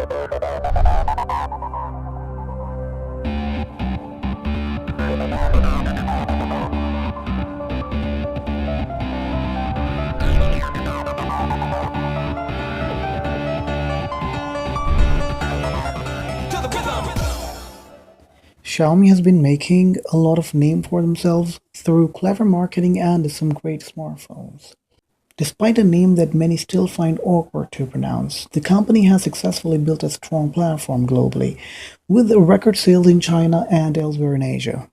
Xiaomi has been making a lot of name for themselves through clever marketing and some great smartphones. Despite a name that many still find awkward to pronounce, the company has successfully built a strong platform globally, with record sales in China and elsewhere in Asia.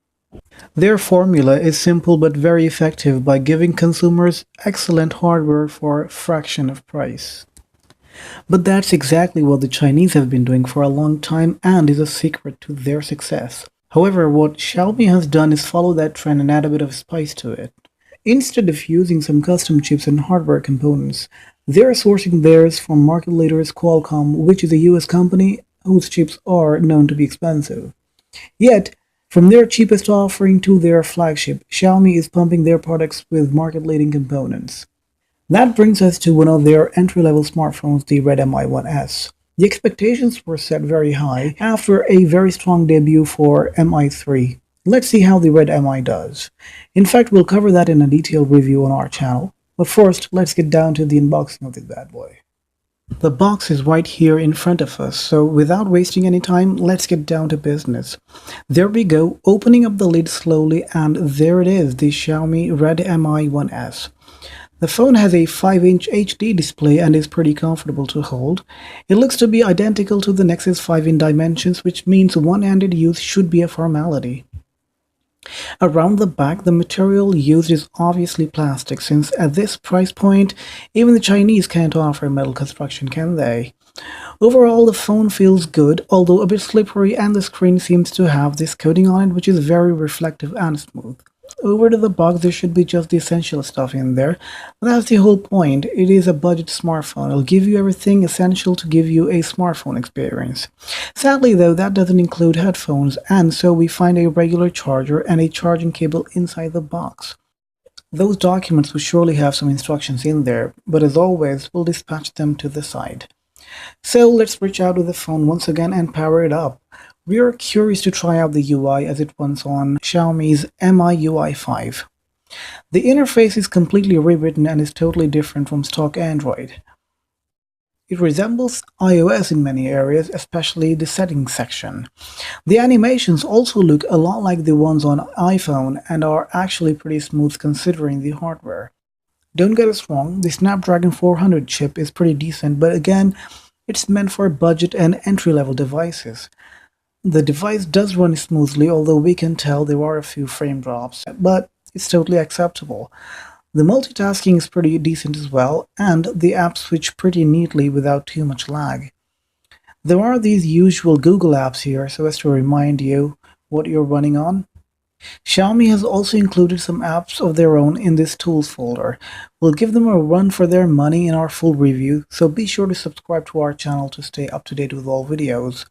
Their formula is simple but very effective by giving consumers excellent hardware for a fraction of price. But that's exactly what the Chinese have been doing for a long time and is a secret to their success. However, what Xiaomi has done is follow that trend and add a bit of spice to it. Instead of using some custom chips and hardware components, they're sourcing theirs from market leaders Qualcomm, which is a US company whose chips are known to be expensive. Yet, from their cheapest offering to their flagship, Xiaomi is pumping their products with market-leading components. That brings us to one of their entry-level smartphones, the Redmi 1S. The expectations were set very high after a very strong debut for Mi3. Let's see how the Redmi does. In fact, we'll cover that in a detailed review on our channel. But first, let's get down to the unboxing of this bad boy. The box is right here in front of us, so without wasting any time, let's get down to business. There we go, opening up the lid slowly, and there it is, the Xiaomi Redmi 1S. The phone has a 5-inch HD display and is pretty comfortable to hold. It looks to be identical to the Nexus 5 in dimensions, which means one-handed use should be a formality. Around the back, the material used is obviously plastic, since at this price point, even the Chinese can't offer metal construction, can they? Overall, the phone feels good, although a bit slippery, and the screen seems to have this coating on it which is very reflective and smooth. Over to the box, there should be just the essential stuff in there. But that's the whole point. It is a budget smartphone. It'll give you everything essential to give you a smartphone experience. Sadly though, that doesn't include headphones, and so we find a regular charger and a charging cable inside the box. Those documents will surely have some instructions in there, but as always, we'll dispatch them to the side. So let's reach out to the phone once again and power it up. We are curious to try out the UI as it runs on Xiaomi's MIUI 5. The interface is completely rewritten and is totally different from stock Android. It resembles iOS in many areas, especially the settings section. The animations also look a lot like the ones on iPhone and are actually pretty smooth considering the hardware. Don't get us wrong, the Snapdragon 400 chip is pretty decent, but again, it's meant for budget and entry-level devices. The device does run smoothly, although we can tell there are a few frame drops, but it's totally acceptable. The multitasking is pretty decent as well, and the apps switch pretty neatly without too much lag. There are these usual Google apps here, so as to remind you what you're running on. Xiaomi has also included some apps of their own in this tools folder. We'll give them a run for their money in our full review, so be sure to subscribe to our channel to stay up to date with all videos.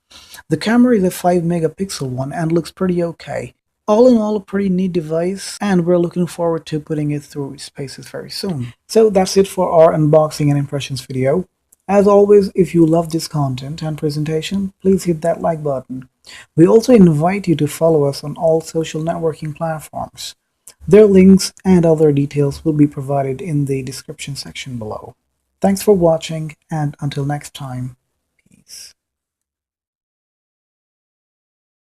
The camera is a 5 megapixel one and looks pretty okay. All in all, a pretty neat device, and we're looking forward to putting it through its paces very soon. So that's it for our unboxing and impressions video. As always, if you love this content and presentation, please hit that like button. We also invite you to follow us on all social networking platforms. Their links and other details will be provided in the description section below. Thanks for watching, and until next time, peace.